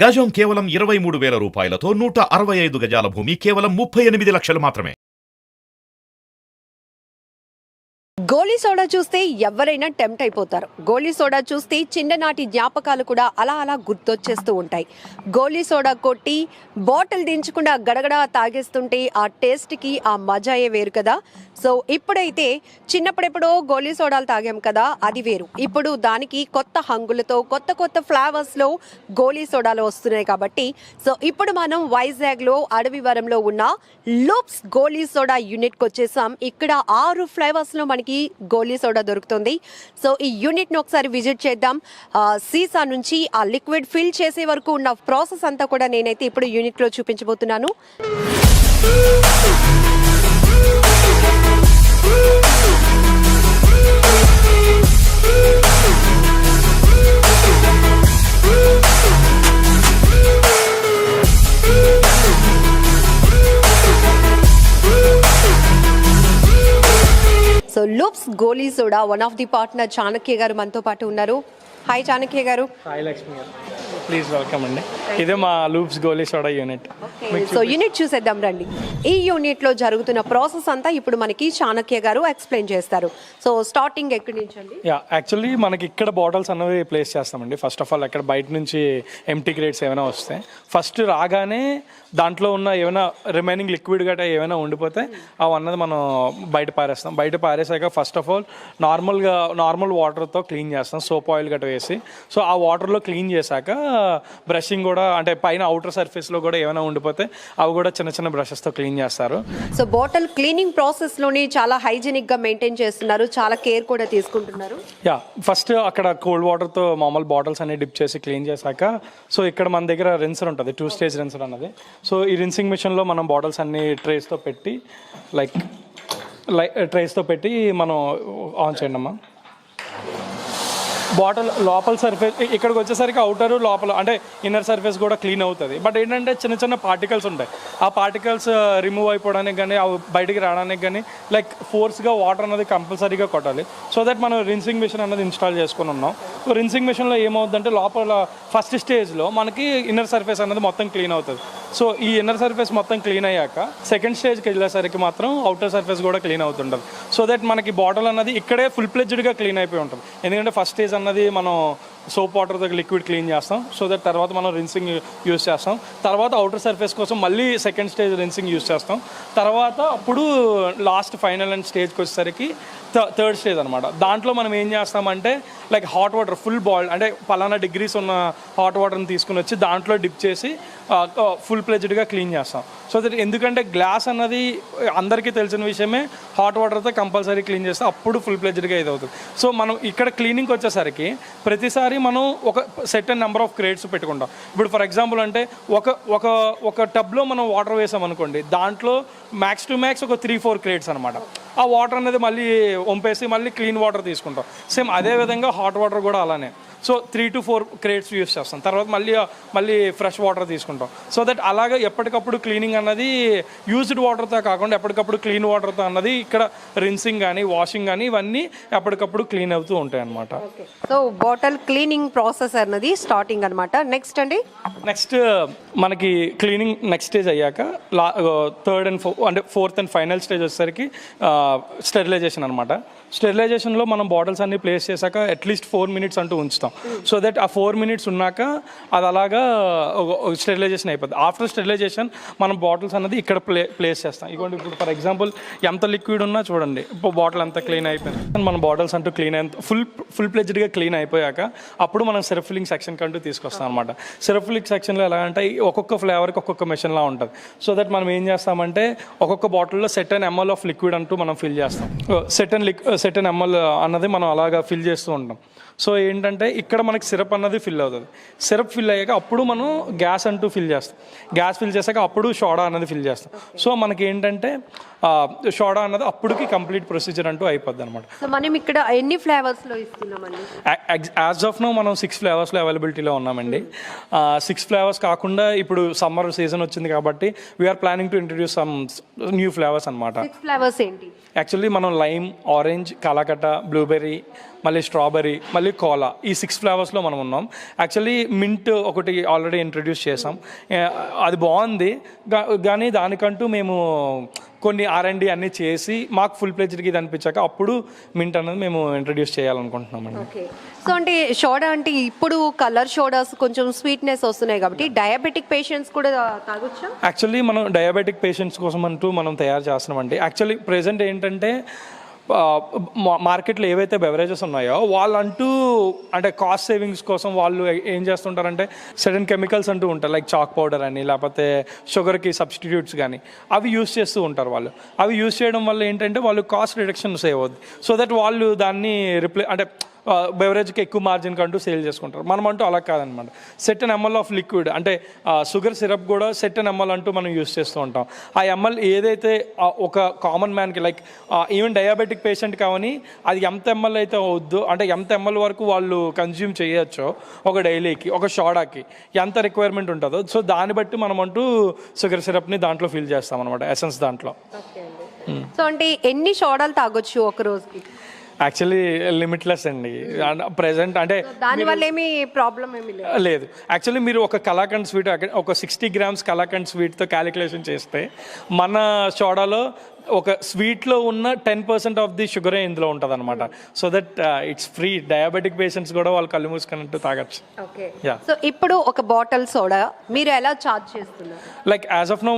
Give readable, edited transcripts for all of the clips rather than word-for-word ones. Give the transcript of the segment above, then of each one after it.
గజం కేవలం 23,000 రూపాయలతో 165 గజాల భూమి కేవలం 38 లక్షలు మాత్రమే. గోలీ సోడా చూస్తే ఎవరైనా టెంప్ట్ అయిపోతారు. గోలీ సోడా చూస్తే చిన్ననాటి జ్ఞాపకాలు కూడా అలా అలా గుర్తొచ్చేస్తూ ఉంటాయి. గోలీ సోడా కొట్టి బాటిల్ దించకుండా గడగడా తాగేస్తుంటే ఆ టేస్ట్కి ఆ మజాయే వేరు కదా. సో ఇప్పుడైతే చిన్నప్పుడెప్పుడో గోలీ సోడాలు తాగాం కదా, అది వేరు. ఇప్పుడు దానికి కొత్త హంగులతో కొత్త కొత్త ఫ్లేవర్స్లో గోలీ సోడాలు వస్తున్నాయి కాబట్టి సో ఇప్పుడు మనం వైజాగ్లో అడవివరంలో ఉన్న లూప్స్ గోలీ సోడా యూనిట్కి వచ్చేసాం. ఇక్కడ 6 ఫ్లేవర్స్లో మనకి గోలీ సోడా దొరుకుతుంది. సో ఈ యూనిట్ని ఒకసారి విజిట్ చేద్దాం. సీసా నుంచి ఆ లిక్విడ్ ఫిల్ చేసే వరకు ఉన్న ప్రాసెస్ అంతా కూడా నేనైతే ఇప్పుడు యూనిట్లో చూపించబోతున్నాను. So loops Goli soda one of the partner Chanakya గారు మనతో పాటు ఉన్నారు. హాయ్ చాణక్య గారు. హాయ్ లక్ష్మి గారు, ప్లీజ్ వెల్కమ్ అండి. ఇదే మా లూప్స్ గోలీ సోడా యూనిట్. సో యూనిట్ చూసేద్దాం రండి. ఈ యూనిట్ లో జరుగుతున్న ప్రాసెస్ అంతా ఇప్పుడు మనకి చాణక్య గారు ఎక్స్ప్లెయిన్ చేస్తారు. సో స్టార్టింగ్ ఎక్కడి నుంచి అండి? యాక్చువల్లీ మనకి ఇక్కడ బాటిల్స్ అనేవి ప్లేస్ చేస్తామండి. ఫస్ట్ ఆఫ్ ఆల్ అక్కడ బయట నుంచి ఎంటీ క్రేట్స్ ఏమైనా వస్తే ఫస్ట్ రాగానే దాంట్లో ఉన్న ఏమైనా రిమైనింగ్ లిక్విడ్ గట్రా ఏమైనా ఉండిపోతే అవి అన్నది మనం బయట పారేస్తాం. బయట పారేసాక ఫస్ట్ ఆఫ్ ఆల్ నార్మల్ వాటర్తో క్లీన్ చేస్తాం, సోప్ ఆయిల్ గట్రా వేసి. సో ఆ వాటర్లో క్లీన్ చేశాక బ్రషింగ్ కూడా, అంటే పైన అవుటర్ సర్ఫేస్లో కూడా ఏమైనా ఉండిపోతే అవి కూడా చిన్న చిన్న బ్రషెస్తో క్లీన్ చేస్తారు. సో బాటిల్ క్లీనింగ్ ప్రాసెస్లోనే చాలా హైజీనిక్గా మెయింటైన్ చేస్తున్నారు, చాలా కేర్ కూడా తీసుకుంటున్నారు. ఫస్ట్ అక్కడ కోల్డ్ వాటర్తో మామూలు బాటిల్స్ అన్ని డిప్ చేసి క్లీన్ చేశాక సో ఇక్కడ మన దగ్గర రిన్సర్ ఉంటుంది, 2 స్టేజ్ రిన్సర్ అన్నది. సో ఈ రిన్సింగ్ మిషన్లో మనం బాటిల్స్ అన్ని ట్రేస్తో పెట్టి ట్రేస్తో పెట్టి మనం ఆన్ చేయండి అమ్మా. బాటిల్ లోపల సర్ఫేస్ ఇక్కడికి వచ్చేసరికి అవుటర్ లోపల అంటే ఇన్నర్ సర్ఫేస్ కూడా క్లీన్ అవుతుంది. బట్ ఏంటంటే చిన్న చిన్న పార్టికల్స్ ఉంటాయి. ఆ పార్టికల్స్ రిమూవ్ అయిపోవడానికి కానీ అవి బయటికి రావడానికి కానీ ఫోర్స్గా వాటర్ అనేది కంపల్సరీగా కొట్టాలి. సో దట్ మనం రిన్సింగ్ మిషన్ అనేది ఇన్స్టాల్ చేసుకుని ఉన్నాం. సో రిన్సింగ్ మిషన్లో ఏమవుతుందంటే లోపల ఫస్ట్ స్టేజ్లో మనకి ఇన్నర్ సర్ఫేస్ అనేది మొత్తం క్లీన్ అవుతుంది. సో ఈ ఇన్నర్ సర్ఫేస్ మొత్తం క్లీన్ అయ్యాక సెకండ్ స్టేజ్కి వెళ్ళేసరికి మాత్రం అవుటర్ సర్ఫేస్ కూడా క్లీన్ అవుతుంటుంది. సో దట్ మనకి బాటిల్ అన్నది ఇక్కడే ఫుల్ ప్లెడ్జ్డ్గా క్లీన్ అయిపోయి ఉంటుంది. ఎందుకంటే ఫస్ట్ స్టేజ్ అన్నది మనం సోప్ వాటర్తో లిక్విడ్ క్లీన్ చేస్తాం. సో దట్ తర్వాత మనం రిన్సింగ్ యూస్ చేస్తాం. తర్వాత అవుటర్ సర్ఫేస్ కోసం మళ్ళీ సెకండ్ స్టేజ్ రిన్సింగ్ యూస్ చేస్తాం. తర్వాత అప్పుడు లాస్ట్ ఫైనల్ అండ్ స్టేజ్కి వచ్చేసరికి థర్డ్ స్టేజ్ అనమాట. దాంట్లో మనం ఏం చేస్తామంటే హాట్ వాటర్ ఫుల్ బాయిల్డ్ అంటే పలానా డిగ్రీస్ ఉన్న హాట్ వాటర్ని తీసుకుని వచ్చి దాంట్లో డిప్ చేసి ఫుల్ ప్లెజ్డ్గా క్లీన్ చేస్తాం. సో దట్ ఎందుకంటే గ్లాస్ అన్నది అందరికీ తెలిసిన విషయమే, హాట్ వాటర్తో కంపల్సరీ క్లీన్ చేస్తే అప్పుడు ఫుల్ ప్లెజ్డ్గా ఇది అవుతుంది. సో మనం ఇక్కడ క్లీనింగ్కి వచ్చేసరికి ప్రతిసారి మనం ఒక సెట్ నెంబర్ ఆఫ్ క్రేట్స్ పెట్టుకుంటాం. ఇప్పుడు ఫర్ ఎగ్జాంపుల్ అంటే ఒక టబ్లో మనం వాటర్ వేసాం అనుకోండి, దాంట్లో మ్యాక్స్ టు మ్యాక్స్ ఒక 3-4 క్రేట్స్ అనమాట. ఆ వాటర్ అనేది మళ్ళీ వంపేసి మళ్ళీ క్లీన్ వాటర్ తీసుకుంటాం. సేమ్ అదే విధంగా హాట్ వాటర్ కూడా అలానే. సో 3 to 4 క్రేట్స్ యూస్ చేస్తాం. తర్వాత మళ్ళీ ఫ్రెష్ వాటర్ తీసుకుంటాం. సో దట్ అలాగే ఎప్పటికప్పుడు క్లీనింగ్ అన్నది యూజ్డ్ వాటర్తో కాకుండా ఎప్పటికప్పుడు క్లీన్ వాటర్తో అన్నది ఇక్కడ రిన్సింగ్ కానీ వాషింగ్ కానీ ఇవన్నీ ఎప్పటికప్పుడు క్లీన్ అవుతూ ఉంటాయి అన్నమాట. సో బాటిల్ క్లీనింగ్ ప్రాసెస్ అన్నది స్టార్టింగ్ అనమాట. నెక్స్ట్ మనకి క్లీనింగ్ నెక్స్ట్ స్టేజ్ అయ్యాక third and fourth and final stage వచ్చేసరికి స్టెరిలైజేషన్ అనమాట. స్టెరిలైజేషన్లో మనం బాటిల్స్ అన్ని ప్లేస్ చేశాక అట్లీస్ట్ 4 minutes అంటూ ఉంచుతాం. సో దట్ ఆ 4 minutes ఉన్నాక అది అలాగా స్టెరిలైజేషన్ అయిపోద్ది. ఆఫ్టర్ స్టెరిలైజేషన్ మనం బాటిల్స్ అన్నది ఇక్కడ ప్లేస్ చేస్తాం. ఇదిగోండి, ఇప్పుడు ఫర్ ఎగ్జాంపుల్ ఎంత లిక్విడ్ ఉన్నా చూడండి, ఇప్పుడు బాటిల్ అంతా క్లీన్ అయిపోయింది. మన బాటిల్స్ అంటూ క్లీన్ అయిన ఫుల్ ప్లెజ్డ్గా క్లీన్ అయిపోయాక అప్పుడు మనం సిరప్ ఫిల్లింగ్ సెక్షన్ కంటూ తీసుకొస్తాం అనమాట. సిరప్ ఫిల్లింగ్ సెక్షన్లో ఎలా అంటే ఒక్కొక్క ఫ్లేవర్కి ఒక్కొక్క మెషిన్లా ఉంటుంది. సో దట్ మనం ఏం చేస్తామంటే ఒక్కొక్క బాటిల్లో set and ML of liquid అంటూ మనం ఫిల్ చేస్తాం. సెట్ అండ్ ఎంఎల్ అన్నది మనం అలాగా ఫిల్ చేస్తూ ఉంటాం. సో ఏంటంటే ఇక్కడ మనకి సిరప్ అన్నది ఫిల్ అవుతుంది. సిరప్ ఫిల్ అయ్యాక అప్పుడు మనం గ్యాస్ అంటూ ఫిల్ చేస్తాం. గ్యాస్ ఫిల్ చేశాక అప్పుడు సోడా అన్నది ఫిల్ చేస్తాం. సో మనకి ఏంటంటే సోడా అన్నది అప్పుడుకి కంప్లీట్ ప్రొసీజర్ అంటూ అయిపోద్ది అనమాట. సో మనం ఇక్కడ ఎన్ని ఫ్లేవర్స్లో ఇస్తున్నామండి? యాజ్ ఆఫ్ నో మనం 6 ఫ్లేవర్స్లో అవైలబిలిటీలో ఉన్నామండి. 6 ఫ్లేవర్స్ కాకుండా ఇప్పుడు సమ్మర్ సీజన్ వచ్చింది కాబట్టి we are planning to introduce some new flavours అనమాట. ఫ్లేవర్స్ ఏంటి? యాక్చువల్లీ మనం లైమ్, ఆరెంజ్, కాలాకట్ట, బ్లూబెర్రీ, మళ్ళీ స్ట్రాబెర్రీ, మళ్ళీ కోలా, ఈ 6 ఫ్లేవర్స్లో మనం ఉన్నాం. యాక్చువల్లీ మింట్ ఒకటి ఆల్రెడీ ఇంట్రడ్యూస్ చేసాం, అది బాగుంది. కానీ దానికంటూ మేము కొన్ని R&D అన్నీ చేసి మాకు ఫుల్ ప్లెజ్డ్కి ఇది అనిపించాక అప్పుడు మింట్ అనేది మేము ఇంట్రడ్యూస్ చేయాలనుకుంటున్నామండి. ఓకే. సో అంటే సోడా అంటే ఇప్పుడు కలర్ సోడాస్ కొంచెం స్వీట్నెస్ వస్తున్నాయి కాబట్టి డయాబెటిక్ పేషెంట్స్ కూడా తాగొచ్చా? యాక్చువల్లీ మనం డయాబెటిక్ పేషెంట్స్ కోసం అంటూ మనం తయారు చేస్తున్నామండి. యాక్చువల్లీ ప్రెజెంట్ ఏంటంటే మార్కెట్లో ఏవైతే బెవరేజెస్ ఉన్నాయో వాళ్ళంటూ అంటే కాస్ట్ సేవింగ్స్ కోసం వాళ్ళు ఏం చేస్తుంటారంటే సడన్ కెమికల్స్ అంటూ ఉంటారు, లైక్ చాక్ పౌడర్ అని, లేకపోతే షుగర్కి సబ్స్టిట్యూట్స్ కానీ అవి యూస్ చేస్తూ ఉంటారు. వాళ్ళు అవి యూస్ చేయడం వల్ల ఏంటంటే వాళ్ళు కాస్ట్ రిడక్షన్ సేవ్ అవుద్ది. సో దట్ వాళ్ళు దాన్ని అంటే బెవరేజ్కి ఎక్కువ మార్జిన్ కంటూ సేల్ చేసుకుంటారు. మనం అంటూ అలా కాదనమాట. Set and ML of liquid అంటే షుగర్ సిరప్ కూడా సెట్ అండ్ ఎంఎల్ అంటూ మనం యూస్ చేస్తూ ఉంటాం. ఆ ఎంఎల్ ఏదైతే ఒక కామన్ మ్యాన్కి లైక్ ఈవెన్ డయాబెటిక్ పేషెంట్ కావని అది ఎంత ఎంఎల్ అయితే వద్దు అంటే ఎంత ఎంఎల్ వరకు వాళ్ళు కన్జ్యూమ్ చేయొచ్చో ఒక డైలీకి ఒక సోడాకి ఎంత రిక్వైర్మెంట్ ఉంటుందో సో దాన్ని బట్టి మనం అంటూ షుగర్ సిరప్ని దాంట్లో ఫిల్ చేస్తాం అనమాట, ఎసెన్స్ దాంట్లో. సో అంటే ఎన్ని సోడాలు తాగొచ్చు ఒక రోజుకి? యాక్చువల్లీ లిమిట్లెస్ అండి ప్రెసెంట్. అంటే దానివల్ల ఏమి ప్రాబ్లం ఏమి లేదు. యాక్చువల్లీ మీరు ఒక కలాకండ్ స్వీట్ ఒక 60 grams కలాకండ్ స్వీట్తో క్యాలిక్యులేషన్ చేస్తే మన సోడాలో ఒక స్వీట్లో ఉన్న 10% ఆఫ్ ది షుగరే ఇందులో ఉంటుంది అనమాట. So that it's free. Diabetic patients కూడా వాళ్ళు కళ్ళు మూసుకున్నట్టు తాగొచ్చు. ఓకే. సో ఇప్పుడు ఒక బాటిల్ సోడా మీరు ఎలా చార్జ్ చేస్తున్నారు? Like as of now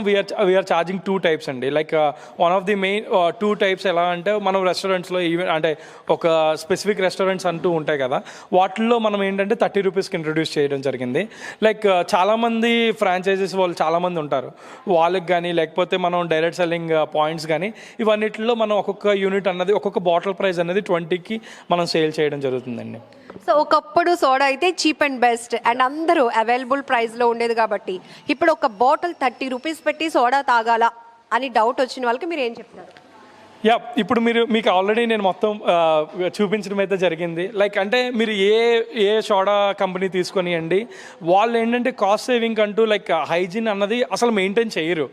we are charging 2 types అండి. Like one of the main 2 types ఎలా అంటే మనం రెస్టారెంట్స్లో ఈవెన్ అంటే ఒక స్పెసిఫిక్ రెస్టారెంట్స్ అంటూ ఉంటాయి కదా, వాటిల్లో మనం ఏంటంటే 30 రూపీస్కి ఇంట్రడ్యూస్ చేయడం జరిగింది. లైక్ చాలామంది ఫ్రాంచైజీస్ వాళ్ళు చాలామంది ఉంటారు, వాళ్ళకి కానీ లేకపోతే మనం డైరెక్ట్ సెల్లింగ్ పాయింట్స్ కానీ ఇవన్నిటిలో మనం ఒక్కొక్క యూనిట్ అన్నది ఒక్కొక్క బాటిల్ ప్రైస్ అనేది 20కి మనం సేల్ చేయడం జరుగుతుందండి. సో ఒకప్పుడు సోడా అయితే చీప్ అండ్ బెస్ట్ అండ్ అందరూ అవైలబుల్ ప్రైస్లో ఉండేది కాబట్టి ఇప్పుడు ఒక బాటిల్ 30 రూపీస్ పెట్టి సోడా తాగాల అని డౌట్ వచ్చిన వాళ్ళకి మీరు ఏం చెప్తారు? ఇప్పుడు మీకు ఆల్రెడీ నేను మొత్తం చూపించడం అయితే జరిగింది. లైక్ అంటే మీరు ఏ సోడా కంపెనీ తీసుకొనియండి, వాళ్ళు ఏంటంటే కాస్ట్ సేవింగ్ అంటూ లైక్ హైజీన్ అన్నది అసలు మెయింటైన్ చేయరు.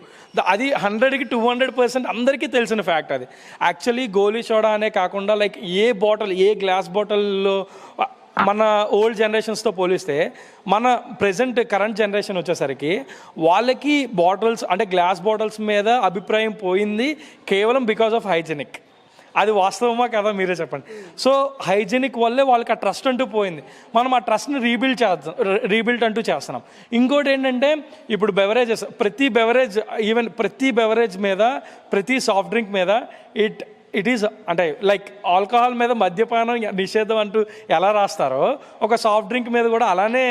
అది 100కి 200% అందరికీ తెలిసిన ఫ్యాక్ట్. అది యాక్చువల్లీ గోలీ సోడా అనే కాకుండా లైక్ ఏ గ్లాస్ బాటిల్లో మన ఓల్డ్ జనరేషన్స్తో పోలిస్తే మన ప్రెసెంట్ కరెంట్ జనరేషన్ వచ్చేసరికి వాళ్ళకి బాటిల్స్ అంటే గ్లాస్ బాటిల్స్ మీద అభిప్రాయం పోయింది కేవలం బికాజ్ ఆఫ్ హైజెనిక్. అది వాస్తవమా కదా మీరే చెప్పండి. సో హైజెనిక్ వల్లే వాళ్ళకి ఆ ట్రస్ట్ అంటూ పోయింది. మనం ఆ ట్రస్ట్ని రీబిల్డ్ అంటూ చేస్తున్నాం. ఇంకోటి ఏంటంటే ఇప్పుడు బెవరేజెస్ ప్రతి బెవరేజ్ మీద ప్రతి సాఫ్ట్ డ్రింక్ మీద ఇట్ ఈస్ అంటే లైక్ ఆల్కహాల్ మీద మద్యపానం నిషేధం అంటూ ఎలా రాస్తారో ఒక సాఫ్ట్ డ్రింక్ మీద కూడా అలానే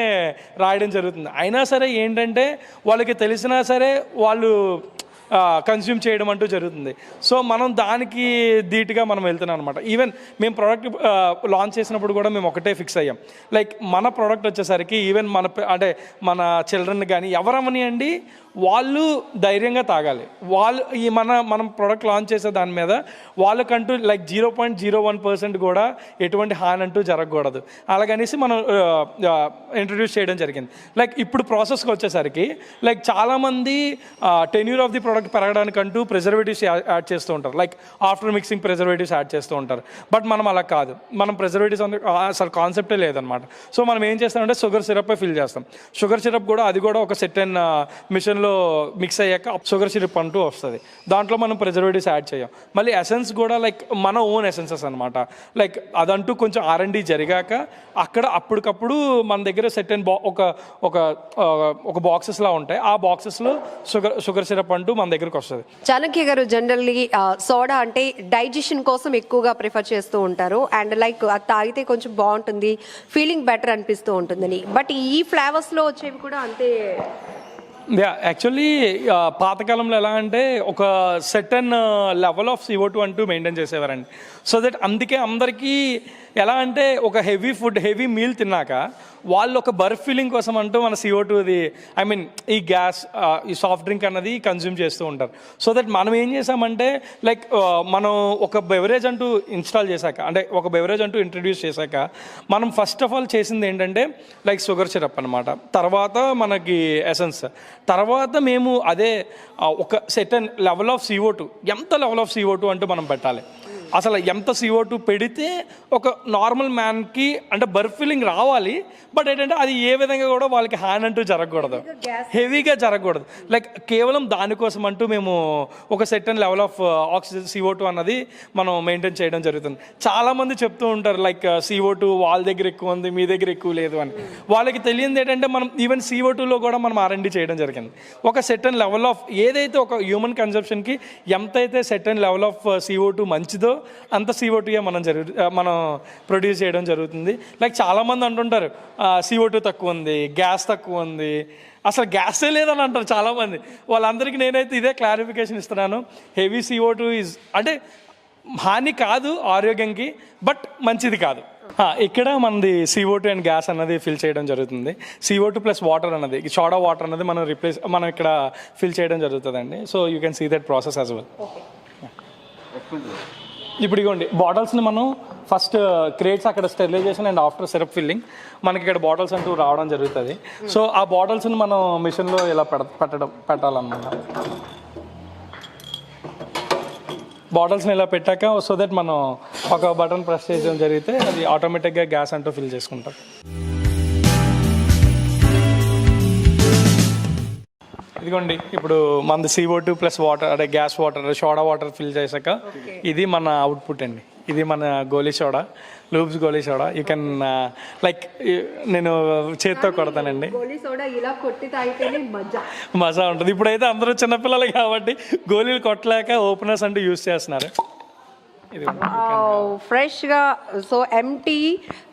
రాయడం జరుగుతుంది. అయినా సరే ఏంటంటే వాళ్ళకి తెలిసినా సరే వాళ్ళు కన్స్యూమ్ చేయడం అంటూ జరుగుతుంది. సో మనం దానికి ధీటుగా మనం వెళ్తున్నాం అనమాట. ఈవెన్ మేము ప్రోడక్ట్ లాంచ్ చేసినప్పుడు కూడా మేము ఒకటే ఫిక్స్ అయ్యాం, లైక్ మన ప్రోడక్ట్ వచ్చేసరికి ఈవెన్ మన చిల్డ్రన్ కానీ ఎవరమని అండి వాళ్ళు ధైర్యంగా తాగాలి. మనం ప్రోడక్ట్ లాంచ్ చేసే దాని మీద వాళ్ళకంటూ లైక్ 0.01% కూడా ఎటువంటి హాని అంటూ జరగకూడదు అలాగనేసి మనం ఇంట్రడ్యూస్ చేయడం జరిగింది. లైక్ ఇప్పుడు ప్రాసెస్కి వచ్చేసరికి లైక్ చాలామంది టెన్యూర్ ఆఫ్ ది ప్రోడక్ట్ పెరగడానికంటూ ప్రిజర్వేటివ్స్ యాడ్ చేస్తూ ఉంటారు, like after mixing preservatives add చేస్తూ ఉంటారు. బట్ మనం అలా కాదు, మనం ప్రిజర్వేటివ్స్ అసలు కాన్సెప్టే లేదనమాట. సో మనం ఏం చేస్తామంటే షుగర్ సిరప్ ఫిల్ చేస్తాం. షుగర్ సిరప్ కూడా అది కూడా ఒక సెట్ అండ్ మిషన్లో మిక్స్ అయ్యాక షుగర్ సిరప్ అంటూ వస్తుంది. దాంట్లో మనం ప్రిజర్వేటివ్స్ యాడ్ చేయం. మళ్ళీ ఎసెన్స్ కూడా లైక్ మన ఓన్ ఎసెన్సెస్ అనమాట. లైక్ అదంటూ కొంచెం R&D జరిగాక అక్కడ అప్పటికప్పుడు మన దగ్గర సెట్ అండ్ ఒక బాక్సెస్లా ఉంటాయి. ఆ బాక్సెస్లో షుగర్ సిరప్ అంటూ మన దగ్గరకు వస్తుంది. చాణక్య గారు జనరల్లీ సోడా అంటే డైజెషన్ కోసం ఎక్కువగా ప్రిఫర్ చేస్తూ ఉంటారు అండ్ లైక్ అది తాగితే కొంచెం బాగుంటుంది, ఫీలింగ్ బెటర్ అనిపిస్తూ ఉంటుందని. బట్ ఈ ఫ్లేవర్స్లో వచ్చేవి కూడా అంతే. యాక్చువల్లీ పాతకాలంలో ఎలా అంటే ఒక సెటన్ లెవెల్ ఆఫ్ CO2 అంటూ మెయింటైన్ చేసేవారండి. సో దట్ అందుకే అందరికీ ఎలా అంటే ఒక హెవీ మీల్ తిన్నాక వాళ్ళు ఒక బర్ఫ్ ఫీలింగ్ కోసం అంటూ మన CO2ది ఈ గ్యాస్ ఈ సాఫ్ట్ డ్రింక్ అన్నది కన్జ్యూమ్ చేస్తూ ఉంటారు. సో దట్ మనం ఏం చేసామంటే లైక్ మనం ఒక బెవరేజ్ అంటూ ఇన్స్టాల్ చేశాక అంటే ఒక బెవరేజ్ అంటూ ఇంట్రడ్యూస్ చేశాక మనం ఫస్ట్ ఆఫ్ ఆల్ చేసింది ఏంటంటే లైక్ షుగర్ సిరప్ అనమాట, తర్వాత మనకి ఎసెన్స్, తర్వాత మేము అదే ఒక సెటన్ లెవెల్ ఆఫ్ CO2 ఎంత లెవెల్ ఆఫ్ CO2 అంటూ మనం పెట్టాలి. అసలు ఎంత CO2 పెడితే ఒక నార్మల్ మ్యాన్కి అంటే బర్ఫ్ ఫీలింగ్ రావాలి, బట్ ఏంటంటే అది ఏ విధంగా కూడా వాళ్ళకి హాని అంటూ జరగకూడదు, హెవీగా జరగకూడదు. లైక్ కేవలం దానికోసం అంటూ మేము ఒక సెర్టన్ లెవెల్ ఆఫ్ ఆక్సిజన్ CO2 అన్నది మనం మెయింటైన్ చేయడం జరుగుతుంది. చాలామంది చెప్తూ ఉంటారు లైక్ CO2 వాళ్ళ దగ్గర ఎక్కువ ఉంది, మీ దగ్గర ఎక్కువ లేదు అని. వాళ్ళకి తెలియదు ఏంటంటే మనం ఈవెన్ CO2లో కూడా మనం R&D చేయడం జరిగింది. ఒక సెర్టన్ లెవెల్ ఆఫ్ ఏదైతే ఒక హ్యూమన్ కన్సంప్షన్కి ఎంతైతే సెర్టన్ లెవెల్ ఆఫ్ CO2 మంచిదో అంత CO2 మనం ప్రొడ్యూస్ చేయడం జరుగుతుంది. లైక్ చాలామంది అంటుంటారు CO2 తక్కువ ఉంది, గ్యాస్ తక్కువ ఉంది, అసలు గ్యాసే లేదని అంటారు చాలామంది. వాళ్ళందరికీ నేనైతే ఇదే క్లారిఫికేషన్ ఇస్తున్నాను. హెవీ CO2 ఈజ్ అంటే హాని కాదు ఆరోగ్యంకి, బట్ మంచిది కాదు. ఇక్కడ మనది CO2 అండ్ గ్యాస్ అన్నది ఫిల్ చేయడం జరుగుతుంది. CO2 ప్లస్ వాటర్ అన్నది, సోడా వాటర్ అన్నది మనం ఇక్కడ ఫిల్ చేయడం జరుగుతుందండి. So you can see that process as well. ఇప్పుడు ఇవ్వండి బాటిల్స్ని మనం ఫస్ట్ క్రేట్స్ అక్కడ sterilisation and after syrup filling మనకి ఇక్కడ బాటిల్స్ అంటూ రావడం జరుగుతుంది. సో ఆ బాటిల్స్ని మనం మిషన్లో ఇలా పెట్టాలన్నమాట. బాటిల్స్ని ఇలా పెట్టాక సో దట్ మనం ఒక బటన్ ప్రెస్ చేయడం జరిగితే అది ఆటోమేటిక్గా గ్యాస్ అంటూ ఫిల్ చేసుకుంటాం. ఇదిగోండి ఇప్పుడు మనది CO2 ప్లస్ వాటర్ అంటే gas water soda water fill చేశాక ఇది మన అవుట్పుట్ అండి. ఇది మన గోలీ soda, లూబ్స్ Goli soda. You can like నేను చేత్తో కొడతానండి, మజా ఉంటుంది. ఇప్పుడైతే అందరూ చిన్నపిల్లలు కాబట్టి గోళీలు కొట్టలేక ఓపెనర్స్ అంటూ యూజ్ చేస్తున్నారు. ఫ్రెష్గా సో ఎంటీ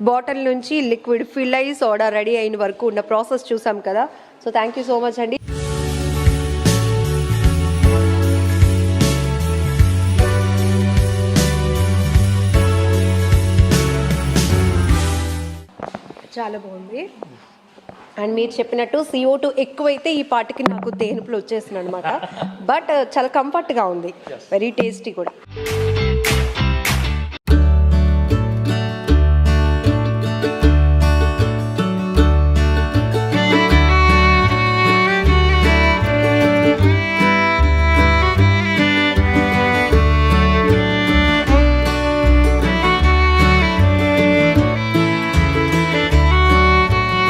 బాటిల్ నుంచి లిక్విడ్ ఫిల్ అయ్యి సోడా రెడీ అయిన వరకు ఉన్న ప్రాసెస్ చూసాం కదా. So thank you so much అండి. చాలా బాగుంది. అండ్ మీరు చెప్పినట్టు CO2 ఎక్కువైతే ఈ పాటికి నాకు తేనుపులు వచ్చేసింది అనమాట. బట్ చాలా కంఫర్ట్గా ఉంది, వెరీ టేస్టీ కూడా.